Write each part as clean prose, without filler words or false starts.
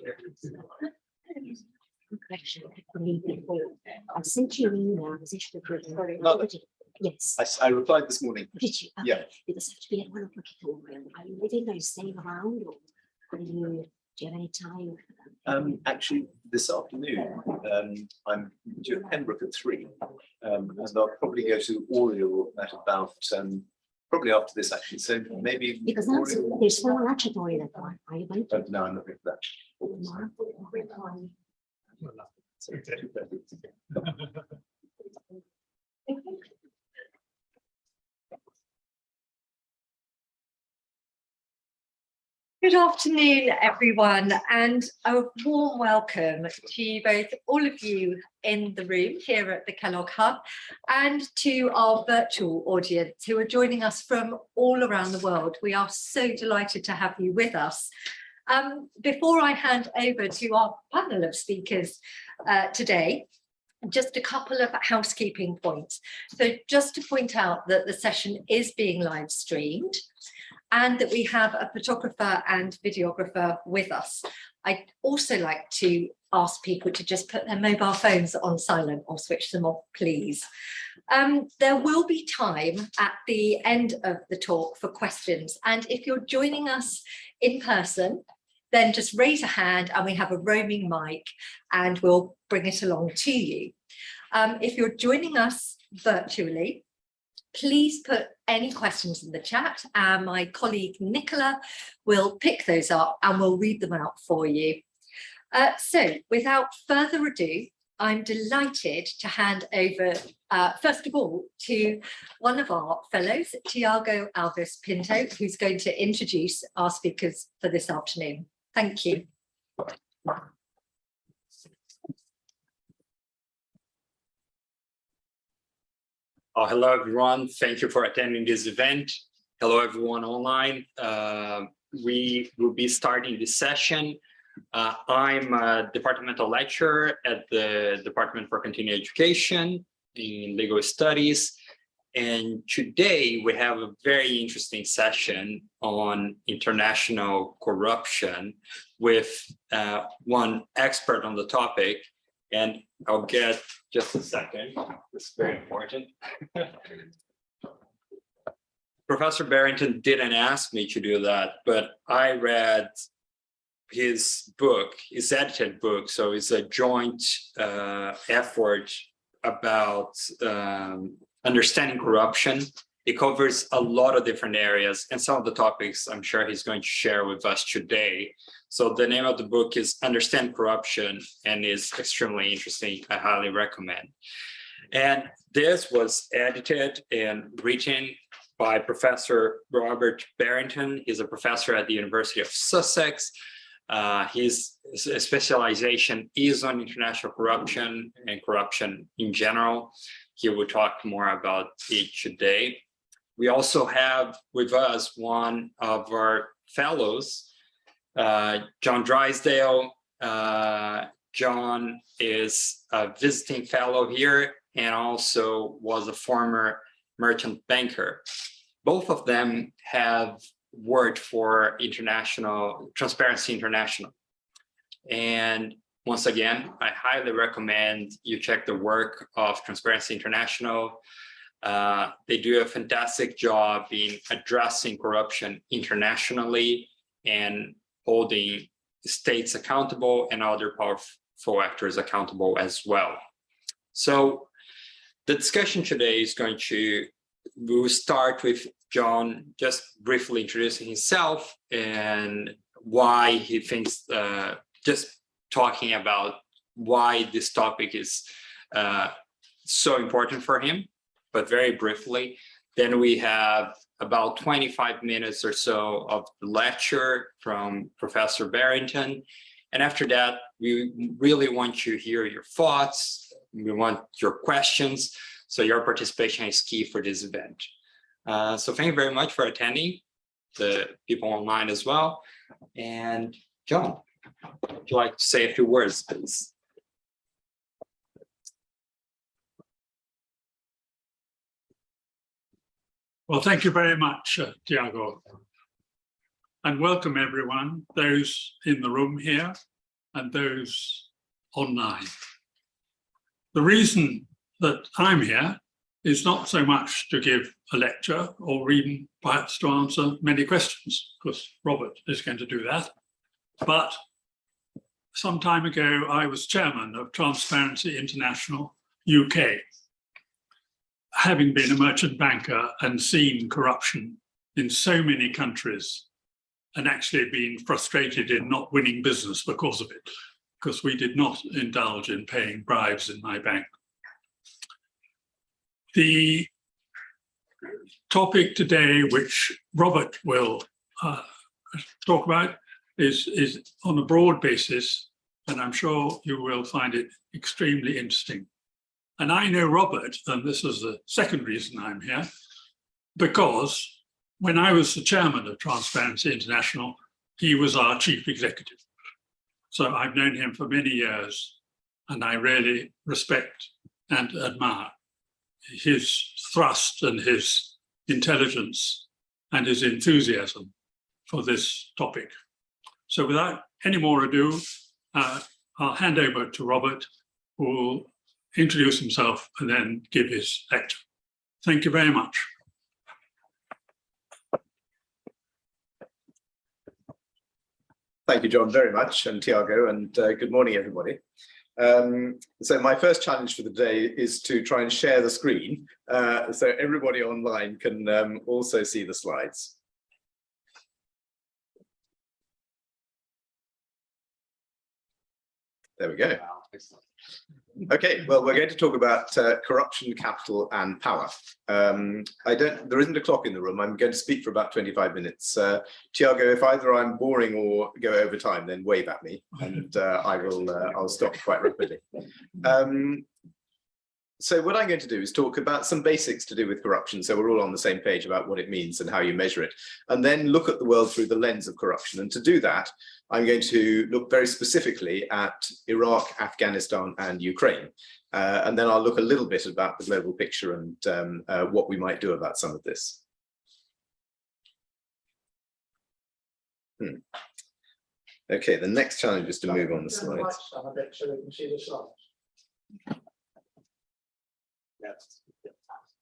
I sent you an email. No. Yes. I replied this morning. Did you? Yeah. It does have to be at 1 o'clock at all. Are you living? Are you staying around? Or do you have any time? Actually, this afternoon, I'm due at Pembroke at 3, and I'll probably go to Oriel at about probably after this actually. So maybe Because there's no laboratory that one. Are you going to? No, I'm looking for that. Tomorrow? Good afternoon, everyone, and a warm welcome to both all of you in the room here at the Kellogg Hub and to our virtual audience who are joining us from all around the world. We are so delighted to have you with us. Before I hand over to our panel of speakers today, just a couple of housekeeping points. So just to point out that the session is being live streamed and that we have a photographer and videographer with us. I'd also like to ask people to just put their mobile phones on silent or switch them off, please. There will be time at the end of the talk for questions. And if you're joining us in person, then just raise a hand and we have a roaming mic and we'll bring it along to you. If you're joining us virtually, please put any questions in the chat and my colleague Nicola will pick those up and we'll read them out for you. So without further ado, I'm delighted to hand over, first of all, to one of our fellows, Thiago Alves Pinto, who's going to introduce our speakers for this afternoon. Thank you. Hello, everyone. Thank you for attending this event. Hello, everyone online. We will be starting this session. I'm a departmental lecturer at the Department for Continuing Education in Legal Studies. And today we have a very interesting session on international corruption with one expert on the topic. And I'll get just a second. It's very important. Professor Barrington didn't ask me to do that, but I read his book, his edited book. So it's a joint effort about understanding corruption. It covers a lot of different areas and some of the topics I'm sure he's going to share with us today. So the name of the book is Understand Corruption and is extremely interesting. I highly recommend. And this was edited and written by Professor Robert Barrington. He's a professor at the University of Sussex. His specialization is on international corruption and corruption in general. He will talk more about it today. We also have with us one of our fellows, John Drysdale. John is a visiting fellow here and also was a former merchant banker. Both of them have worked for Transparency International. And once again, I highly recommend you check the work of Transparency International. They do a fantastic job in addressing corruption internationally and holding states accountable and other powerful actors accountable as well. So the discussion today is we'll start with John just briefly introducing himself and why he thinks, just talking about why this topic is so important for him, but very briefly. Then we have about 25 minutes or so of the lecture from Professor Barrington. And after that, we really want to hear your thoughts. We want your questions. So your participation is key for this event. So thank you very much for attending, the people online as well. And John, would you like to say a few words, please? Well, thank you very much, Thiago. And welcome everyone, those in the room here and those online. The reason that I'm here is not so much to give a lecture or even perhaps to answer many questions, because Robert is going to do that. But some time ago, I was chairman of Transparency International UK, having been a merchant banker and seen corruption in so many countries and actually been frustrated in not winning business because of it, because we did not indulge in paying bribes in my bank. The topic today, which Robert will talk about, is on a broad basis, and I'm sure you will find it extremely interesting. And I know Robert, and this is the second reason I'm here, because when I was the chairman of Transparency International, he was our chief executive. So I've known him for many years, and I really respect and admire his thrust and his intelligence and his enthusiasm for this topic. So without any more ado, I'll hand over to Robert, who will introduce himself and then give his lecture. Thank you very much. Thank you, John, very much, and Thiago, and good morning, everybody. So my first challenge for the day is to try and share the screen so everybody online can also see the slides. There we go. Okay, well, we're going to talk about corruption, capital, and power. There isn't a clock in the room. I'm going to speak for about 25 minutes. Thiago, if either I'm boring or go over time, then wave at me, and I'll stop quite rapidly. So what I'm going to do is talk about some basics to do with corruption, so we're all on the same page about what it means and how you measure it, and then look at the world through the lens of corruption. And to do that, I'm going to look very specifically at Iraq, Afghanistan, and Ukraine. And then I'll look a little bit about the global picture and what we might do about some of this. Okay, the next challenge is to move on the slides.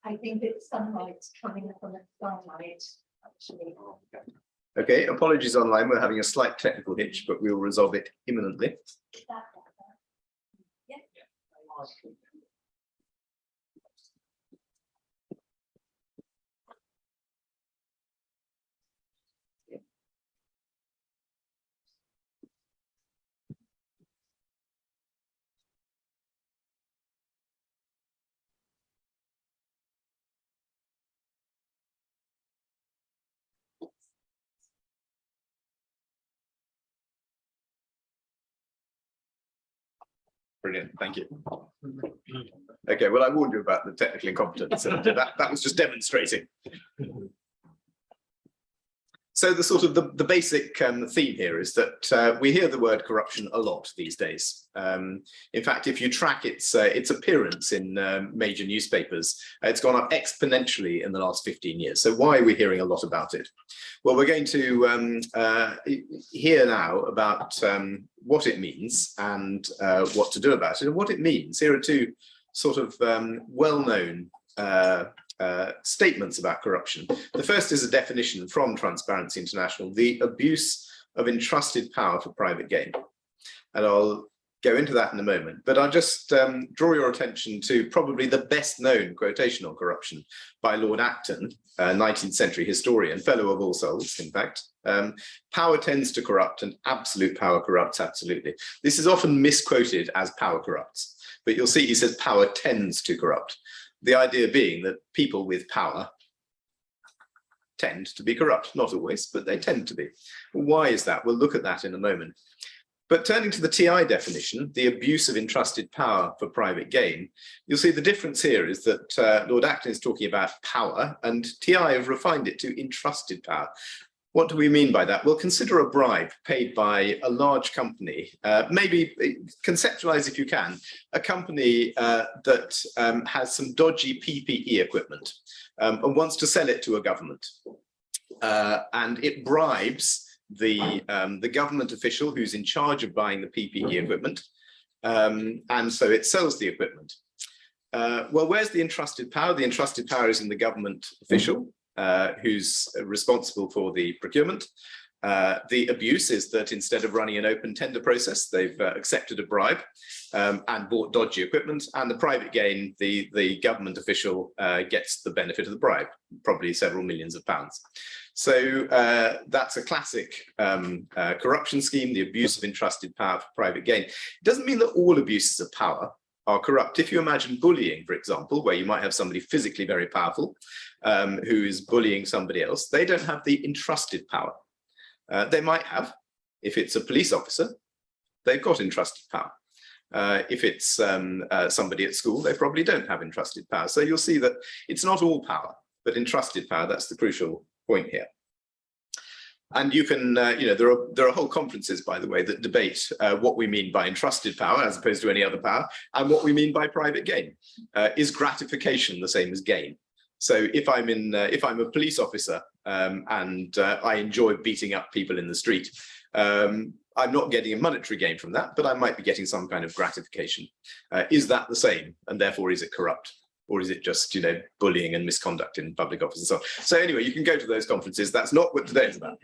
I think it's sunlight coming from the starlight, actually. Okay, apologies online, we're having a slight technical hitch, but we'll resolve it imminently. Yeah. Brilliant, thank you. Okay, well, I warned you about the technical incompetence, and that was just demonstrating. So the sort of the basic theme here is that we hear the word corruption a lot these days. In fact, if you track its appearance in major newspapers, it's gone up exponentially in the last 15 years. So why are we hearing a lot about it? Well, we're going to hear now about what it means and what to do about it. And what it means, here are two sort of well-known statements about corruption. The first is a definition from Transparency International: the abuse of entrusted power for private gain. And I'll go into that in a moment, but I'll just draw your attention to probably the best known quotation on corruption by Lord Acton, a 19th century historian, fellow of All Souls, in fact. Power tends to corrupt and absolute power corrupts absolutely. This is often misquoted as power corrupts, but you'll see he says power tends to corrupt. The idea being that people with power tend to be corrupt, not always, but they tend to be. Why is that? We'll look at that in a moment. But turning to the TI definition, the abuse of entrusted power for private gain, you'll see the difference here is that Lord Acton is talking about power and TI have refined it to entrusted power. What do we mean by that? Well, consider a bribe paid by a large company, maybe conceptualize if you can, a company that has some dodgy PPE equipment and wants to sell it to a government. And it bribes the government official who's in charge of buying the PPE equipment, and so it sells the equipment. Well, where's the entrusted power? The entrusted power is in the government official who's responsible for the procurement. The abuse is that instead of running an open tender process, they've accepted a bribe and bought dodgy equipment, and the private gain, the government official gets the benefit of the bribe, probably several millions of pounds. So that's a classic corruption scheme, the abuse of entrusted power for private gain. It doesn't mean that all abuses of power are corrupt. If you imagine bullying, for example, where you might have somebody physically very powerful who is bullying somebody else, they don't have the entrusted power. They might have, if it's a police officer, they've got entrusted power. If it's somebody at school, they probably don't have entrusted power. So you'll see that it's not all power, but entrusted power. That's the crucial point here. And you can, there are whole conferences, by the way, that debate what we mean by entrusted power as opposed to any other power, and what we mean by private gain. Is gratification the same as gain? So if I'm a police officer and I enjoy beating up people in the street, I'm not getting a monetary gain from that, but I might be getting some kind of gratification. Is that the same? And therefore, is it corrupt? Or is it just, bullying and misconduct in public office and so on? So anyway, you can go to those conferences. That's not what today is about.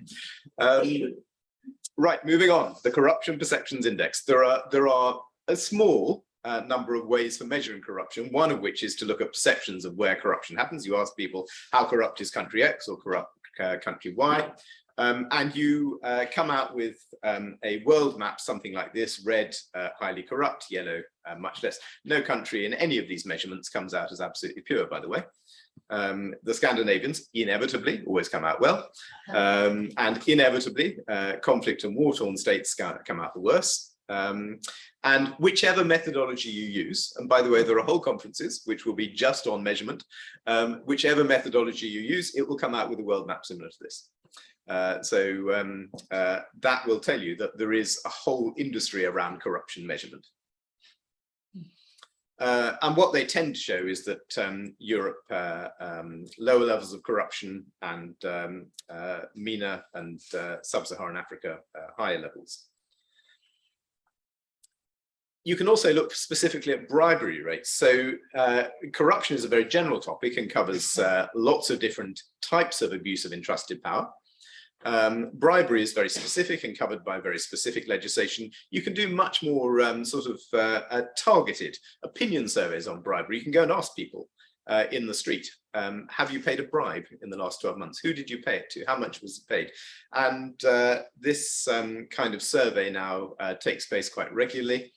Right, moving on. The Corruption Perceptions Index. There are a small number of ways for measuring corruption, one of which is to look at perceptions of where corruption happens. You ask people, how corrupt is country X or corrupt country Y? And you come out with a world map, something like this: red, highly corrupt; yellow, much less. No country in any of these measurements comes out as absolutely pure, by the way. The Scandinavians inevitably always come out well, and inevitably conflict and war-torn states come out the worse. And whichever methodology you use, and by the way, there are whole conferences which will be just on measurement, whichever methodology you use, it will come out with a world map similar to this. That will tell you that there is a whole industry around corruption measurement. And what they tend to show is that Europe, lower levels of corruption, and MENA and sub-Saharan Africa, higher levels. You can also look specifically at bribery rates. So corruption is a very general topic and covers lots of different types of abuse of entrusted power. Bribery is very specific and covered by very specific legislation. You can do much more targeted opinion surveys on bribery. You can go and ask people in the street, have you paid a bribe in the last 12 months? Who did you pay it to? How much was it paid? And this kind of survey now takes place quite regularly.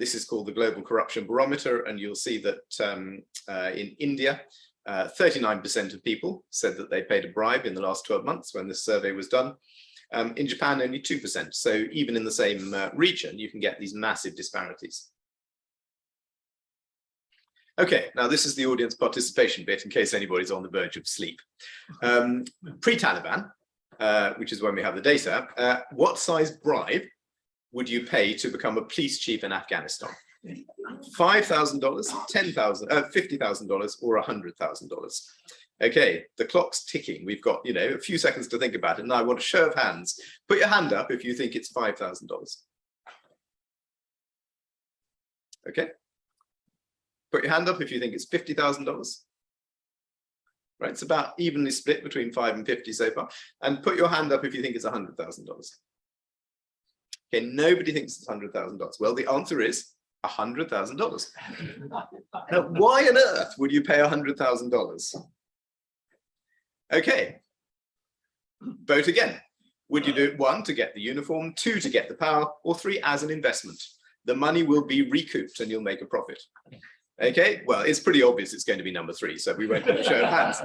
This is called the Global Corruption Barometer, and you'll see that in India, 39% of people said that they paid a bribe in the last 12 months when this survey was done. In Japan, only 2%. So even in the same region, you can get these massive disparities. Okay, now this is the audience participation bit in case anybody's on the verge of sleep. Pre-Taliban, which is when we have the data, what size bribe would you pay to become a police chief in Afghanistan? $5,000, $10,000, $50,000, or $100,000. Okay, the clock's ticking. We've got, a few seconds to think about it. Now I want a show of hands. Put your hand up if you think it's $5,000. Okay. Put your hand up if you think it's $50,000. Right, it's about evenly split between 5 and 50 so far. And put your hand up if you think it's $100,000. Okay, nobody thinks it's $100,000. Well, the answer is $100,000. Now, why on earth would you pay $100,000? Okay, vote again. Would you do it 1, to get the uniform, 2, to get the power, or 3, as an investment? The money will be recouped and you'll make a profit. Okay, well, it's pretty obvious it's going to be number 3, so we won't have a show of hands.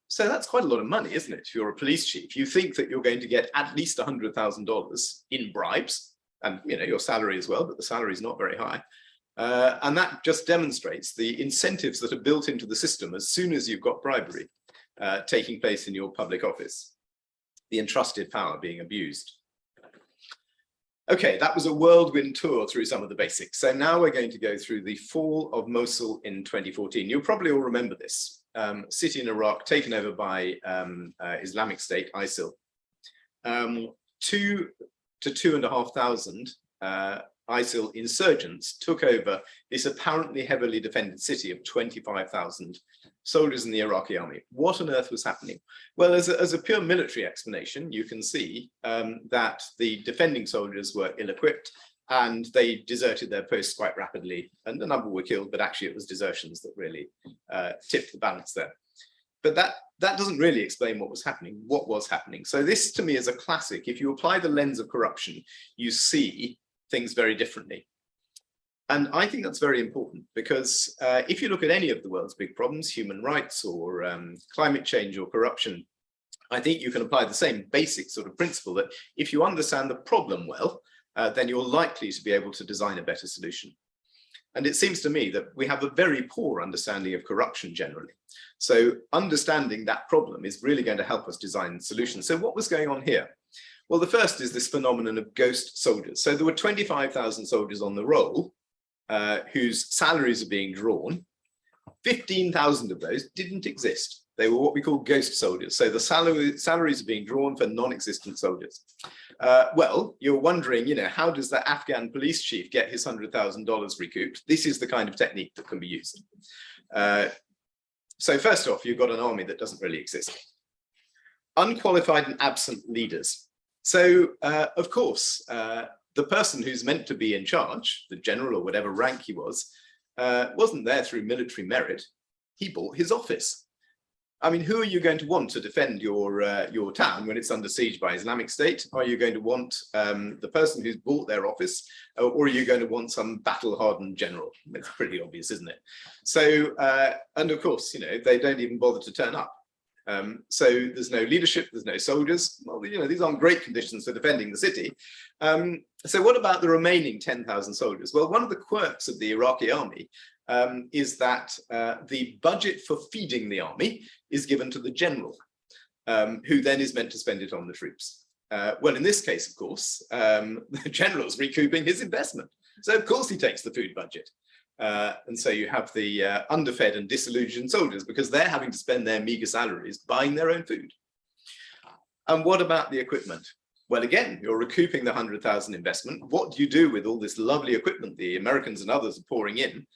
So that's quite a lot of money, isn't it? If you're a police chief, you think that you're going to get at least $100,000 in bribes, and your salary as well, but the salary is not very high. And that just demonstrates the incentives that are built into the system as soon as you've got bribery taking place in your public office, the entrusted power being abused. Okay, that was a whirlwind tour through some of the basics. So now we're going to go through the fall of Mosul in 2014. You'll probably all remember this. City in Iraq taken over by Islamic State, ISIL. 2,000 to 2,500 ISIL insurgents took over this apparently heavily defended city of 25,000 soldiers in the Iraqi army. What on earth was happening? Well, as a pure military explanation, you can see that the defending soldiers were ill-equipped and they deserted their posts quite rapidly, and a number were killed, but actually it was desertions that really tipped the balance there. But that doesn't really explain what was happening. What was happening? So this, to me, is a classic. If you apply the lens of corruption, you see things very differently. And I think that's very important because if you look at any of the world's big problems, human rights or climate change or corruption, I think you can apply the same basic sort of principle that if you understand the problem well, then you're likely to be able to design a better solution. And it seems to me that we have a very poor understanding of corruption generally. So understanding that problem is really going to help us design solutions. So what was going on here? Well, the first is this phenomenon of ghost soldiers. So there were 25,000 soldiers on the roll whose salaries are being drawn. 15,000 of those didn't exist. They were what we call ghost soldiers. So the salaries are being drawn for non-existent soldiers. Well, you're wondering, you know, how does the Afghan police chief get his $100,000 recouped? This is the kind of technique that can be used. So first off, you've got an army that doesn't really exist. Unqualified and absent leaders. So, of course, the person who's meant to be in charge, the general or whatever rank he was, wasn't there through military merit. He bought his office. I mean, who are you going to want to defend your town when it's under siege by Islamic State? Are you going to want the person who's bought their office, or are you going to want some battle-hardened general? It's pretty obvious, isn't it? So, and of course, you know, they don't even bother to turn up. So there's no leadership, there's no soldiers. Well, you know, these aren't great conditions for defending the city. So what about the remaining 10,000 soldiers? Well, one of the quirks of the Iraqi army is that the budget for feeding the army is given to the general, who then is meant to spend it on the troops. Well, in this case, of course, the general's recouping his investment. So of course he takes the food budget. And so you have the underfed and disillusioned soldiers because they're having to spend their meager salaries buying their own food. And what about the equipment? Well, again, you're recouping the 100,000 investment. What do you do with all this lovely equipment the Americans and others are pouring in?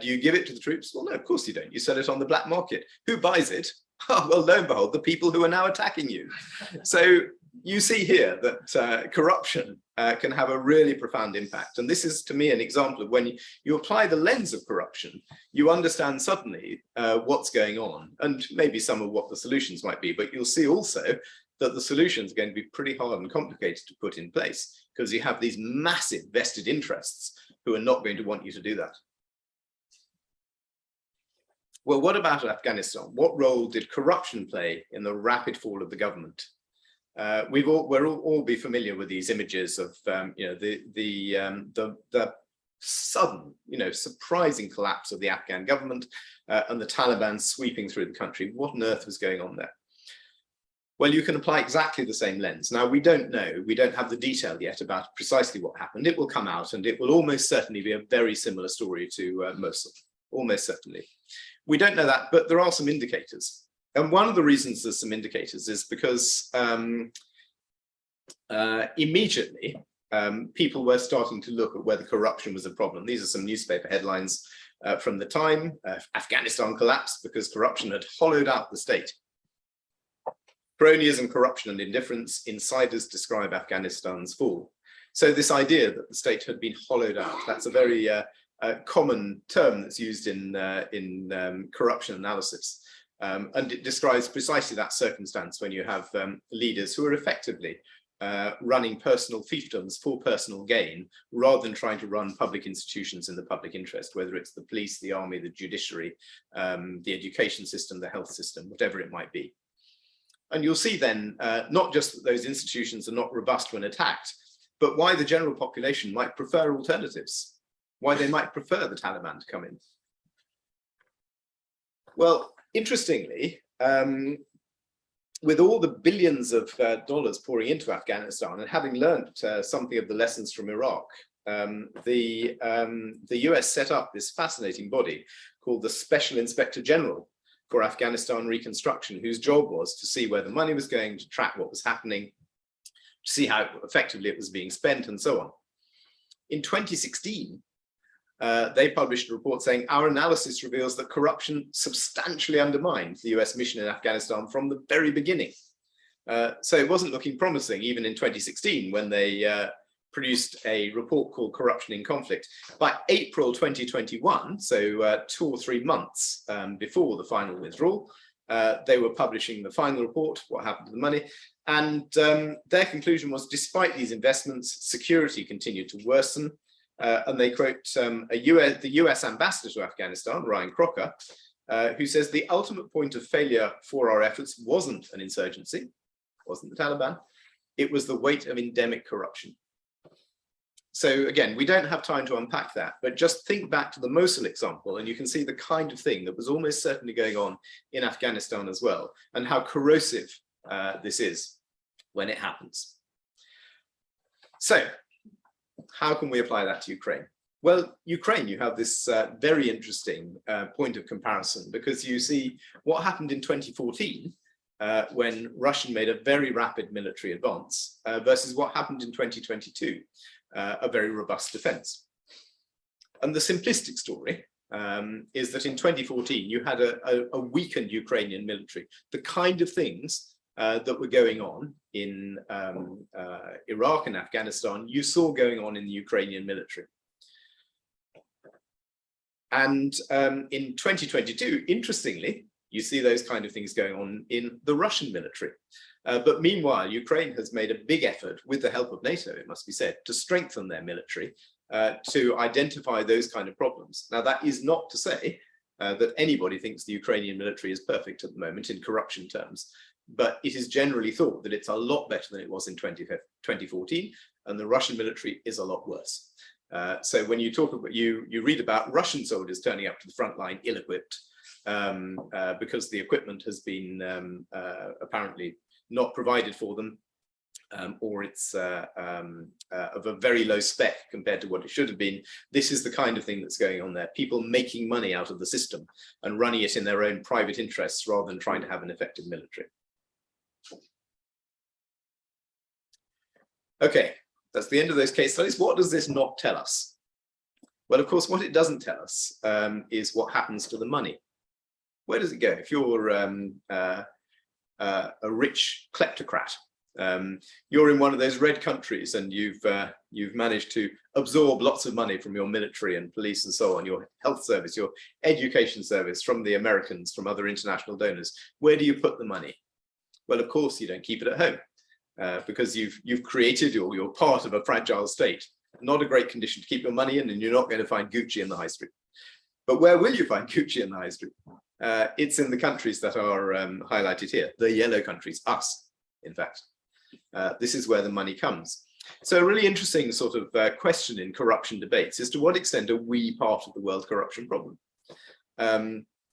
Do you give it to the troops? Well, no, of course you don't. You sell it on the black market. Who buys it? Oh, well, lo and behold, the people who are now attacking you. So you see here that corruption can have a really profound impact. And this is, to me, an example of when you apply the lens of corruption, you understand suddenly what's going on and maybe some of what the solutions might be. But you'll see also that the solutions are going to be pretty hard and complicated to put in place because you have these massive vested interests who are not going to want you to do that. Well, what about Afghanistan? What role did corruption play in the rapid fall of the government? We'll all be familiar with these images of you know, the sudden, you know, surprising collapse of the Afghan government and the Taliban sweeping through the country. What on earth was going on there? Well, you can apply exactly the same lens. Now, we don't know, we don't have the detail yet about precisely what happened. It will come out and it will almost certainly be a very similar story to Mosul, almost certainly. We don't know that, but there are some indicators. And one of the reasons there's some indicators is because immediately people were starting to look at whether corruption was a problem. These are some newspaper headlines from the time. Afghanistan collapsed because corruption had hollowed out the state. Cronyism, corruption and indifference, insiders describe Afghanistan's fall. So this idea that the state had been hollowed out, that's a very common term that's used in corruption analysis. And it describes precisely that circumstance when you have leaders who are effectively running personal fiefdoms for personal gain, rather than trying to run public institutions in the public interest, whether it's the police, the army, the judiciary, the education system, the health system, whatever it might be. And you'll see then, not just that those institutions are not robust when attacked, but why the general population might prefer alternatives, why they might prefer the Taliban to come in. Well, interestingly, with all the billions of dollars pouring into Afghanistan and having learnt something of the lessons from Iraq, the US set up this fascinating body called the Special Inspector General for Afghanistan Reconstruction, whose job was to see where the money was going, to track what was happening, to see how effectively it was being spent, and so on. In 2016, they published a report saying our analysis reveals that corruption substantially undermined the US mission in Afghanistan from the very beginning. So it wasn't looking promising even in 2016 when they produced a report called Corruption in Conflict. By April 2021, so 2 or 3 months before the final withdrawal, they were publishing the final report, what happened to the money. And their conclusion was, despite these investments, security continued to worsen. And they quote the US ambassador to Afghanistan, Ryan Crocker, who says the ultimate point of failure for our efforts wasn't an insurgency, wasn't the Taliban, it was the weight of endemic corruption. So again, we don't have time to unpack that, but just think back to the Mosul example and you can see the kind of thing that was almost certainly going on in Afghanistan as well, and how corrosive this is when it happens. So how can we apply that to Ukraine? Well, Ukraine, you have this very interesting point of comparison, because you see what happened in 2014 when Russia made a very rapid military advance versus what happened in 2022, a very robust defense. And the simplistic story is that in 2014, you had a weakened Ukrainian military. The kind of things that were going on in Iraq and Afghanistan, you saw going on in the Ukrainian military. And in 2022, interestingly, you see those kind of things going on in the Russian military. But meanwhile, Ukraine has made a big effort, with the help of NATO, it must be said, to strengthen their military, to identify those kind of problems. Now, that is not to say that anybody thinks the Ukrainian military is perfect at the moment in corruption terms, but it is generally thought that it's a lot better than it was in 2014, and the Russian military is a lot worse. So when you talk about, you read about Russian soldiers turning up to the front line ill-equipped because the equipment has been apparently not provided for them, or it's of a very low spec compared to what it should have been. This is the kind of thing that's going on there. People making money out of the system and running it in their own private interests rather than trying to have an effective military. Okay, that's the end of those case studies. What does this not tell us? Well, of course, what it doesn't tell us is what happens to the money. Where does it go? If you're a rich kleptocrat, you're in one of those red countries and you've managed to absorb lots of money from your military and police and so on, your health service, your education service, from the Americans, from other international donors. Where do you put the money? Well, of course, you don't keep it at home. Because you've created, or you're part of a fragile state. Not a great condition to keep your money in, and you're not going to find Gucci in the high street. But where will you find Gucci in the high street? It's in the countries that are highlighted here, the yellow countries, us, in fact. This is where the money comes. So a really interesting sort of question in corruption debates is, to what extent are we part of the world corruption problem?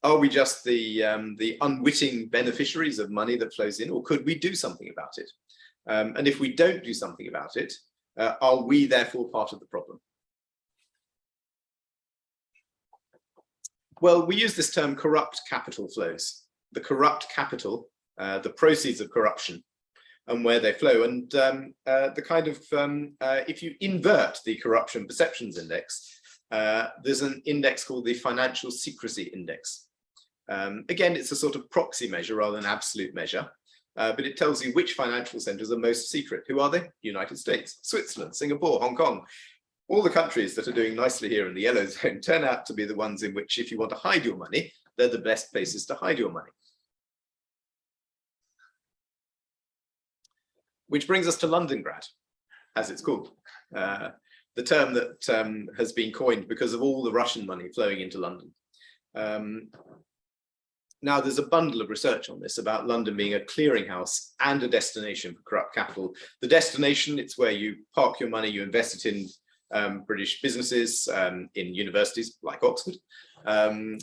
Are we just the unwitting beneficiaries of money that flows in, or could we do something about it? And if we don't do something about it, are we therefore part of the problem? Well, we use this term corrupt capital flows. The corrupt capital, the proceeds of corruption, and where they flow. And the kind of, if you invert the corruption perceptions index, there's an index called the financial secrecy index. Again, it's a sort of proxy measure rather than absolute measure. But it tells you which financial centers are most secret. Who are they? United States, Switzerland, Singapore, Hong Kong. All the countries that are doing nicely here in the yellow zone turn out to be the ones in which, if you want to hide your money, they're the best places to hide your money. Which brings us to Londongrad, as it's called. The term that has been coined because of all the Russian money flowing into London. Now, there's a bundle of research on this about London being a clearinghouse and a destination for corrupt capital. The destination, it's where you park your money, you invest it in British businesses, in universities like Oxford. You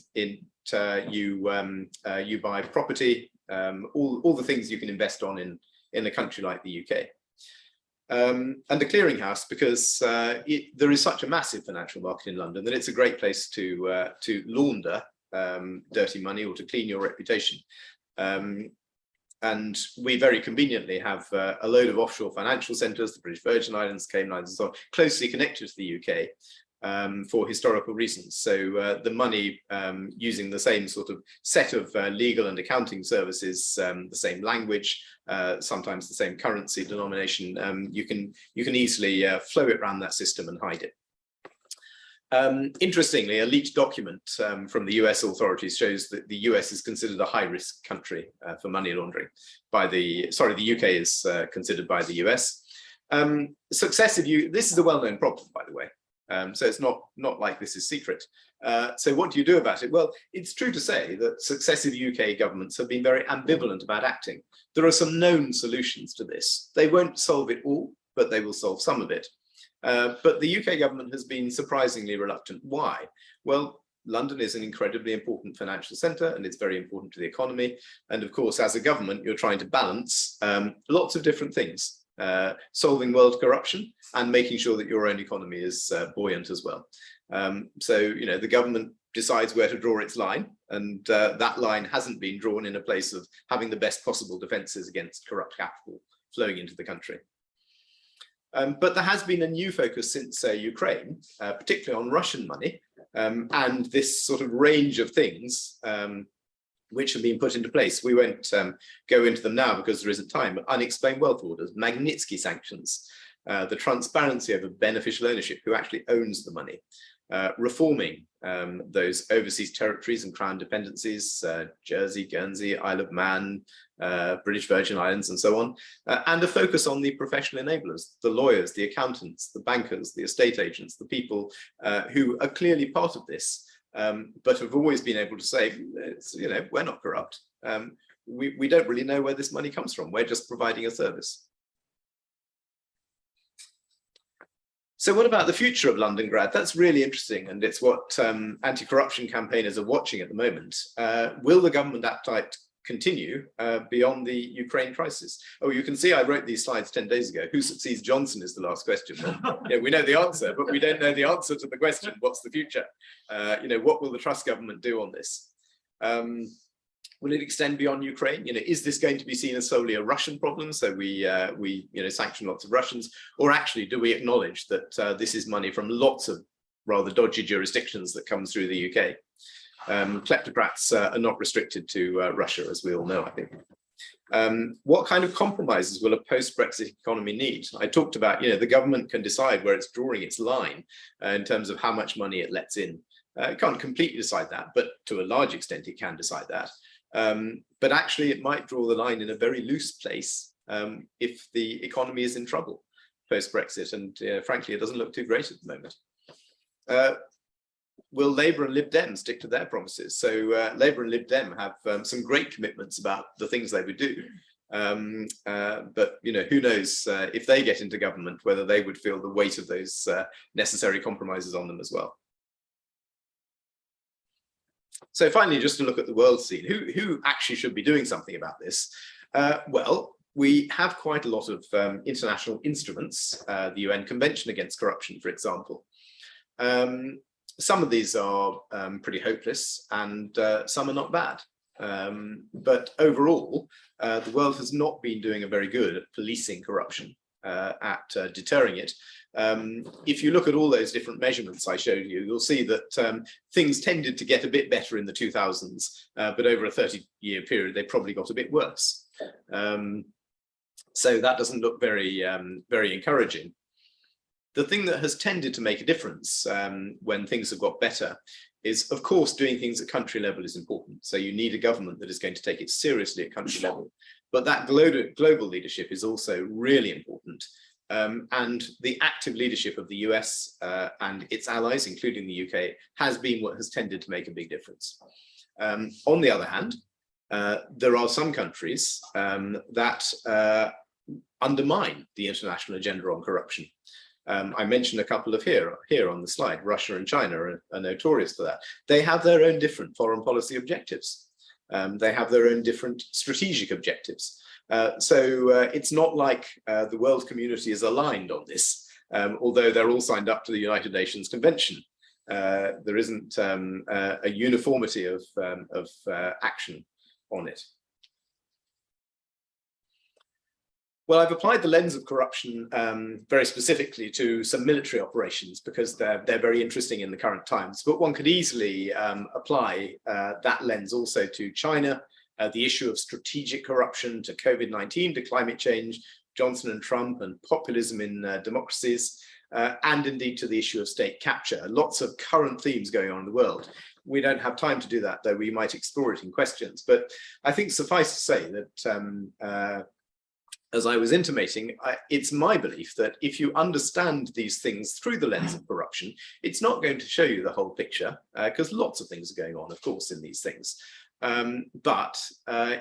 buy property, all the things you can invest on in a country like the UK. And a clearinghouse, because there is such a massive financial market in London that it's a great place to launder dirty money or to clean your reputation. And we very conveniently have a load of offshore financial centres, the British Virgin Islands, Cayman Islands, and so on, closely connected to the UK for historical reasons. So the money using the same sort of set of legal and accounting services, the same language, sometimes the same currency denomination, you can easily flow it around that system and hide it. Interestingly, a leaked document from the US authorities shows that the US is considered a high-risk country for money laundering by the UK is considered by the US. This is a well-known problem, by the way. So it's not like this is secret. So what do you do about it? Well, it's true to say that successive UK governments have been very ambivalent about acting. There are some known solutions to this. They won't solve it all, but they will solve some of it. But the UK government has been surprisingly reluctant. Why? Well, London is an incredibly important financial centre and it's very important to the economy. And of course, as a government, you're trying to balance lots of different things, solving world corruption and making sure that your own economy is buoyant as well. So, you know, the government decides where to draw its line, and that line hasn't been drawn in a place of having the best possible defences against corrupt capital flowing into the country. But there has been a new focus since Ukraine, particularly on Russian money, and this sort of range of things which have been put into place. We won't go into them now because there isn't time, but unexplained wealth orders, Magnitsky sanctions, the transparency over beneficial ownership, who actually owns the money, reforming those overseas territories and crown dependencies, Jersey, Guernsey, Isle of Man, British Virgin Islands, and so on, and a focus on the professional enablers, the lawyers, the accountants, the bankers, the estate agents, the people who are clearly part of this, but have always been able to say, you know, we're not corrupt. We don't really know where this money comes from. We're just providing a service. So what about the future of Londongrad? That's really interesting, and it's what anti-corruption campaigners are watching at the moment. Will the government appetite continue beyond the Ukraine crisis? Oh, you can see I wrote these slides 10 days ago. Who succeeds Johnson is the last question. Well, yeah, we know the answer, but we don't know the answer to the question, what's the future? You know, what will the Truss government do on this? Will it extend beyond Ukraine? You know, is this going to be seen as solely a Russian problem? So we you know, sanction lots of Russians, or actually do we acknowledge that this is money from lots of rather dodgy jurisdictions that comes through the UK? Kleptocrats are not restricted to Russia, as we all know, I think. What kind of compromises will a post-Brexit economy need? I talked about, you know, the government can decide where it's drawing its line in terms of how much money it lets in. It can't completely decide that, but to a large extent it can decide that. But actually it might draw the line in a very loose place if the economy is in trouble post-Brexit, and frankly it doesn't look too great at the moment. Will Labour and Lib Dem stick to their promises? So Labour and Lib Dem have some great commitments about the things they would do, but you know, who knows if they get into government whether they would feel the weight of those necessary compromises on them as well. So finally, just to look at the world scene, who actually should be doing something about this? Well, we have quite a lot of international instruments, the UN Convention Against Corruption, for example. Some of these are pretty hopeless and some are not bad. But overall, the world has not been doing a very good at policing corruption, at deterring it. If you look at all those different measurements I showed you, you'll see that things tended to get a bit better in the 2000s, but over a 30-year period, they probably got a bit worse. So that doesn't look very, very encouraging. The thing that has tended to make a difference when things have got better is, of course, doing things at country level is important. So you need a government that is going to take it seriously at country level. But that global leadership is also really important. And the active leadership of the US and its allies, including the UK, has been what has tended to make a big difference. On the other hand, there are some countries that undermine the international agenda on corruption. I mentioned a couple of here on the slide. Russia and China are notorious for that. They have their own different foreign policy objectives. They have their own different strategic objectives. So it's not like the world community is aligned on this, although they're all signed up to the United Nations Convention. There isn't a uniformity of action on it. Well, I've applied the lens of corruption very specifically to some military operations because they're very interesting in the current times. But one could easily apply that lens also to China, the issue of strategic corruption, to COVID-19, to climate change, Johnson and Trump, and populism in democracies, and indeed to the issue of state capture. Lots of current themes going on in the world. We don't have time to do that, though we might explore it in questions. But I think suffice to say that as I was intimating, it's my belief that if you understand these things through the lens of corruption, it's not going to show you the whole picture, because lots of things are going on, of course, in these things. But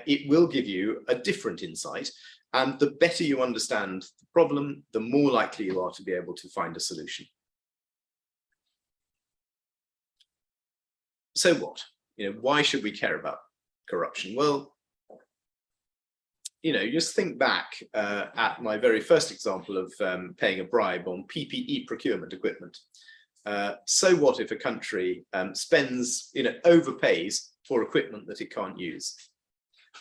it will give you a different insight. And the better you understand the problem, the more likely you are to be able to find a solution. So what? Why should we care about corruption? Well, just think back at my very first example of paying a bribe on PPE procurement equipment. So what if a country spends, overpays for equipment that it can't use?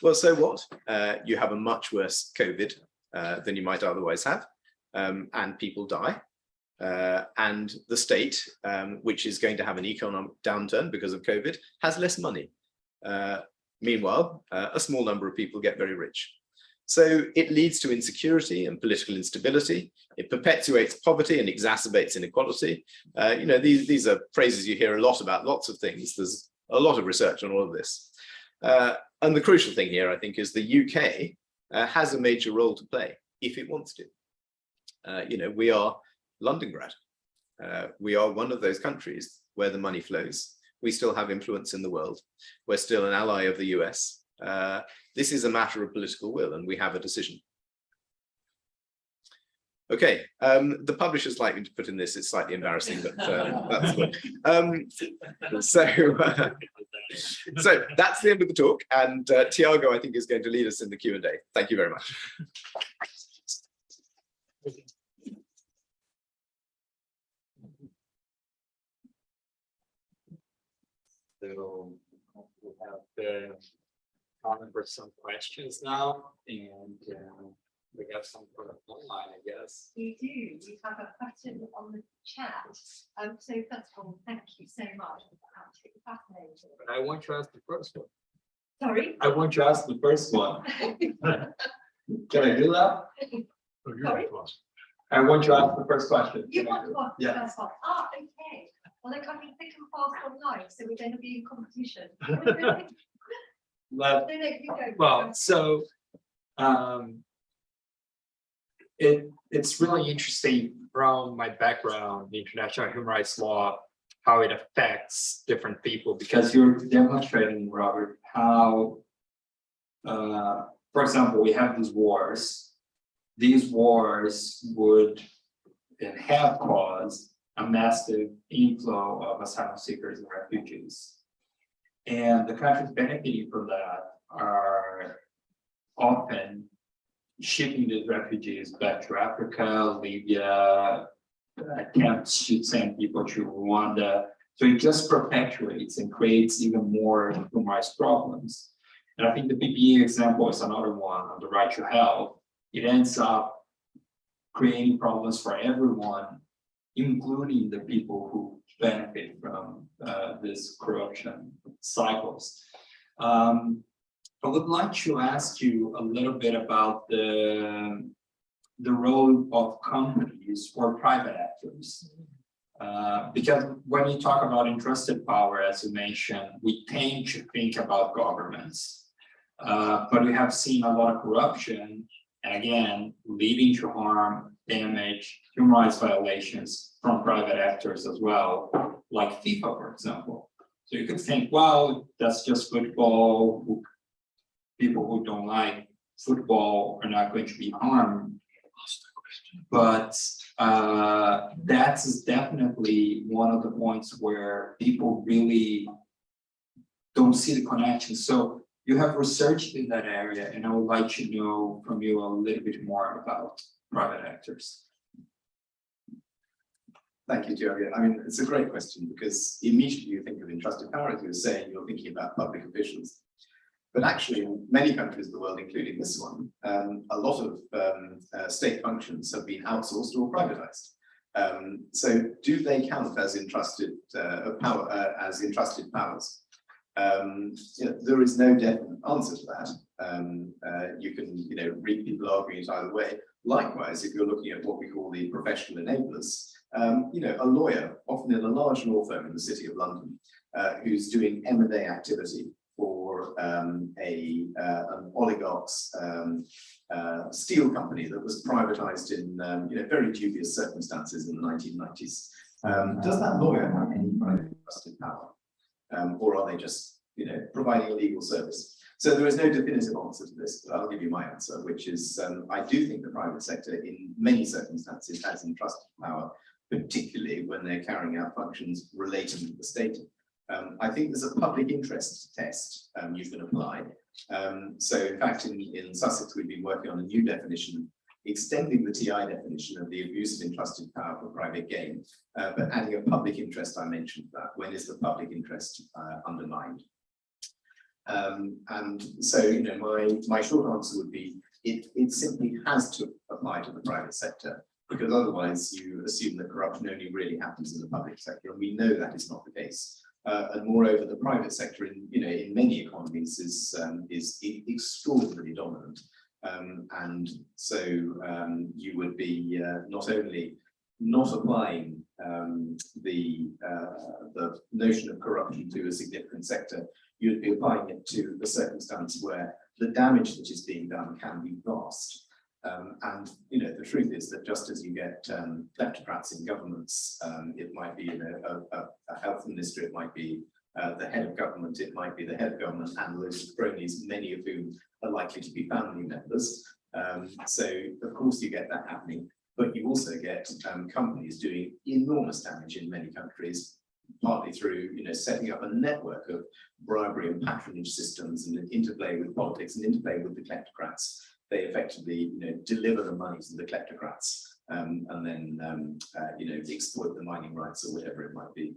Well, so what? You have a much worse COVID than you might otherwise have, and people die. And the state, which is going to have an economic downturn because of COVID, has less money. Meanwhile, a small number of people get very rich. So it leads to insecurity and political instability. It perpetuates poverty and exacerbates inequality. These are phrases you hear a lot about lots of things. There's a lot of research on all of this. And the crucial thing here, I think, is the UK has a major role to play if it wants to. We are Londongrad. We are one of those countries where the money flows. We still have influence in the world. We're still an ally of the US. This is a matter of political will, and we have a decision. Okay, the publishers like me to put in this. It's slightly embarrassing, but that's good. So that's the end of the talk, and Thiago, I think, is going to lead us in the Q&A. Thank you very much. So we have the time for some questions now, and we have some for online, I guess. We do. We have a question on the chat. So first of all, thank you so much. Absolutely fascinating. But I want to ask the first one. Sorry? I want to ask the first one. Can I do that? Sorry? I want to ask the first question. You want to ask the Yeah. first one? Okay. Well, they're coming thick and fast online, so we're going to be in competition. But, No, you go. well, so it's really interesting from my background in international human rights law, how it affects different people, because you're demonstrating, Robert, how, for example, we have these wars. These wars would and have caused a massive inflow of asylum seekers and refugees. And the countries benefiting from that are often shipping these refugees back to Africa, Libya, attempts to send people to Rwanda. So it just perpetuates and creates even more human rights problems. And I think the PPE example is another one on the right to health. It ends up creating problems for everyone, including the people who benefit from this corruption cycles. I would like to ask you a little bit about the role of companies or private actors. Because when you talk about entrusted power, as you mentioned, we tend to think about governments. But we have seen a lot of corruption, and again, leading to harm, damage, human rights violations from private actors as well, like FIFA, for example. So you could think, well, that's just football. People who don't like football are not going to be harmed. But that's definitely one of the points where people really don't see the connection. So You have researched in that area, and I would like to know from you a little bit more about private actors. Thank you, Thiago. I mean, it's a great question because immediately you think of entrusted power, as you were saying, you're thinking about public officials. But actually, in many countries of the world, including this one, a lot of state functions have been outsourced or privatized. So, do they count as entrusted entrusted powers? There is no definite answer to that. You can, read people arguing it either way. Likewise, if you're looking at what we call the professional enablers, a lawyer, often in a large law firm in the City of London, who's doing M&A activity for an oligarch's steel company that was privatized in very dubious circumstances in the 1990s. Does that lawyer have any private trusted power, or are they just providing a legal service? So there is no definitive answer to this, but I'll give you my answer, which is I do think the private sector in many circumstances has entrusted power, particularly when they're carrying out functions relating to the state. I think there's a public interest test you can apply. So in fact, in Sussex, we've been working on a new definition, extending the TI definition of the abuse of entrusted power for private gain, but adding a public interest. I mentioned that. When is the public interest undermined? And so, my short answer would be it simply has to apply to the private sector, because otherwise you assume that corruption only really happens in the public sector, and we know that is not the case. And moreover, the private sector in many economies is extraordinarily dominant, and so you would be not only not applying the notion of corruption to a significant sector, you'd be applying it to a circumstance where the damage that is being done can be vast. And the truth is that just as you get kleptocrats in governments, it might be a health minister, it might be the head of government, it might be the head of government and those cronies, many of whom are likely to be family members. So of course you get that happening, but you also get companies doing enormous damage in many countries, partly through setting up a network of bribery and patronage systems and an interplay with politics and interplay with the kleptocrats. They effectively deliver the money to the kleptocrats and then exploit the mining rights or whatever it might be.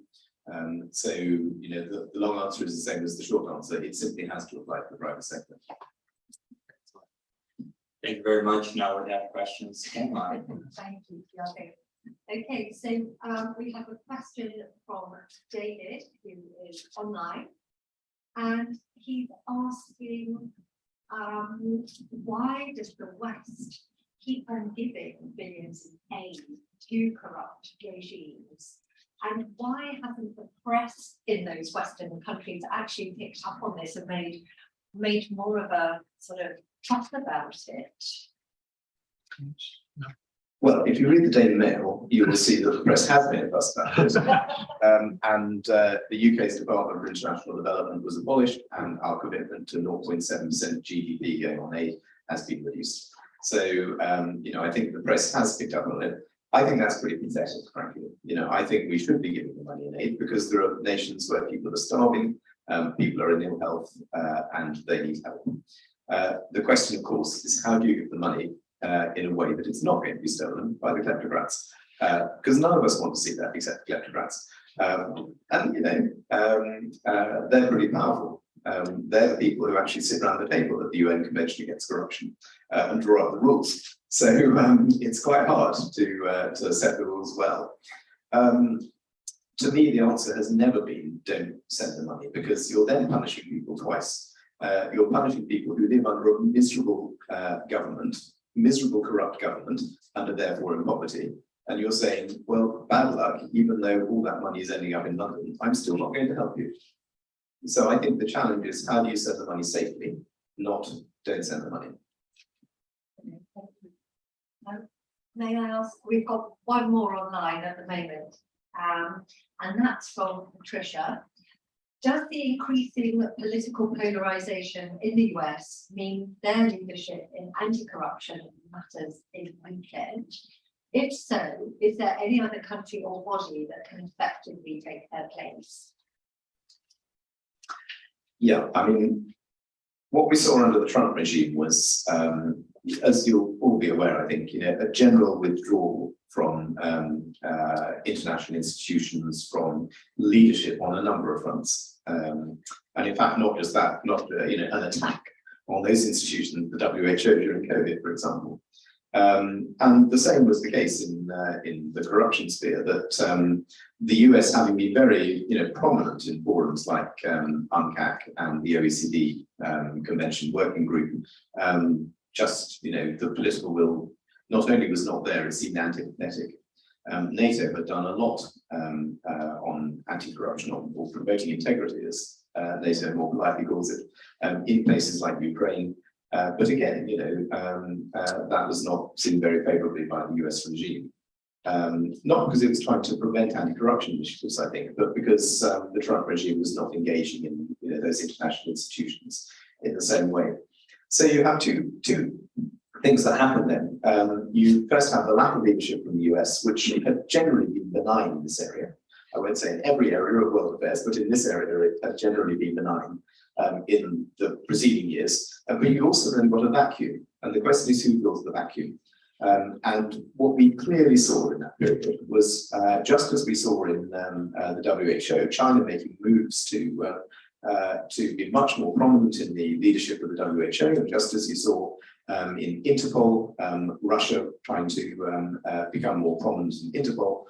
So the long answer is the same as the short answer. It simply has to apply to the private sector. Thank you very much. Now we have questions online. Thank you, Thiago. Okay, so we have a question from David, who is online, and he's asking, why does the West keep on giving billions of aid to corrupt regimes? And why hasn't the press in those Western countries actually picked up on this and made more of a sort of fuss about it? Well, if you read the Daily Mail, you will see that the press has made a fuss about this. And the UK's Department for International Development was abolished, and our commitment to 0.7% GDP going on aid has been reduced. So, I think the press has picked up on it. I think that's pretty pathetic, frankly. I think we should be giving the money in aid because there are nations where people are starving, people are in ill health, and they need help. The question, of course, is how do you give the money in a way that it's not going to be stolen by the kleptocrats, because none of us want to see that except the kleptocrats. They're pretty powerful. They're the people who actually sit around the table at the UN Convention Against Corruption and draw up the rules. So it's quite hard to set the rules well. To me, the answer has never been don't send the money, because you're then punishing people twice. You're punishing people who live under a miserable government, miserable corrupt government, and are therefore in poverty. And you're saying, well, bad luck, even though all that money is ending up in London, I'm still not going to help you. So I think the challenge is how do you send the money safely, not don't send the money. May I ask, we've got one more online at the moment, and that's from Patricia. Does the increasing political polarization in the US mean their leadership in anti-corruption matters is weakened? If so, is there any other country or body that can effectively take their place? Yeah, I mean, what we saw under the Trump regime was, as you'll all be aware, I think, a general withdrawal from international institutions, from leadership on a number of fronts. And in fact, not just that, not an attack on those institutions, the WHO during COVID, for example. And the same was the case in the corruption sphere, that the US, having been very prominent in forums like UNCAC and the OECD Convention Working Group, just the political will not only was not there, it seemed antipathetic. NATO had done a lot on anti-corruption or promoting integrity, as NATO more politely calls it, in places like Ukraine. But again, that was not seen very favorably by the US regime. Not because it was trying to prevent anti-corruption initiatives, I think, but because the Trump regime was not engaging in those international institutions in the same way. So you have two things that happen then. You first have the lack of leadership from the US, which had generally been benign in this area. I won't say in every area of world affairs, but in this area it had generally been benign in the preceding years. But you also then got a vacuum, and the question is who fills the vacuum. And what we clearly saw in that period was, just as we saw in the WHO, China making moves to be much more prominent in the leadership of the WHO, and just as you saw in Interpol, Russia trying to become more prominent in Interpol,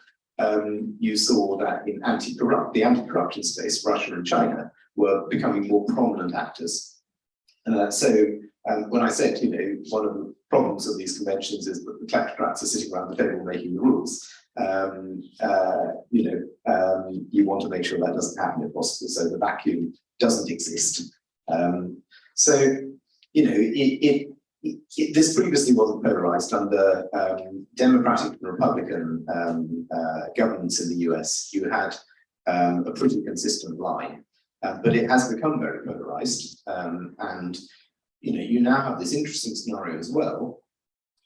you saw that in the anti-corruption space, Russia and China were becoming more prominent actors. So when I said, one of the problems of these conventions is that the kleptocrats are sitting around the table making the rules. You want to make sure that doesn't happen if possible, so the vacuum doesn't exist. This previously wasn't polarized under Democratic and Republican governments in the US. You had a pretty consistent line, but it has become very polarized. And you now have this interesting scenario as well,